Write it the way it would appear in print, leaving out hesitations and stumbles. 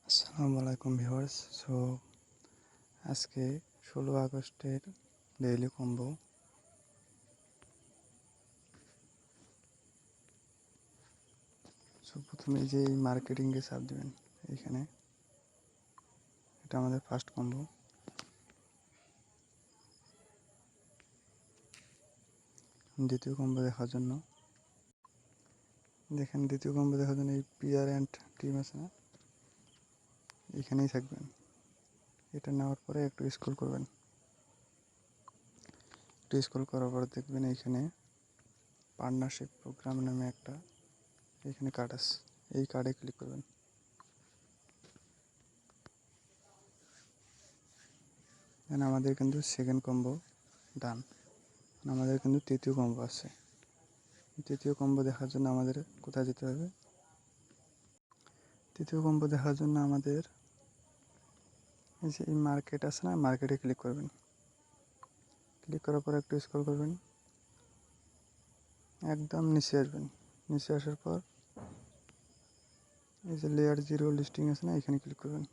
আসসালামু আলাইকুম ভিউয়ার্স। আজকে 16 আগস্টের ডেইলি কম্বো। প্রথমে যে মার্কেটিংয়ে চাপ দেবেন এইখানে, এটা আমাদের ফার্স্ট কম্বো। দ্বিতীয় কম্বো দেখার জন্য এই পিয়ার অ্যান্ড টিম আছে না, এখানেই থাকবেন। এটা নেওয়ার পরে একটু স্ক্রল করবেন। স্ক্রল করার পর দেখবেন এইখানে পার্টনারশিপ প্রোগ্রাম নামে একটা এইখানে কার্ড আছে, এই কার্ডে ক্লিক করবেন। আমাদের কিন্তু সেকেন্ড কম্বো ডান। আমাদের কিন্তু তৃতীয় কম্বো আছে। তৃতীয় কম্বো দেখার জন্য আমাদের কোথায় যেতে হবে? তৃতীয় কম্বো দেখার জন্য আমাদের এই যে মার্কেট আছে না, মার্কেটে ক্লিক করবেন। ক্লিক করার পর একটু স্ক্রল করবেন, একদম নিচে আসবেন। নিচে আসার পর এই যে লেয়ার 0 লিস্টিং আছে না, এখানে ক্লিক করবেন।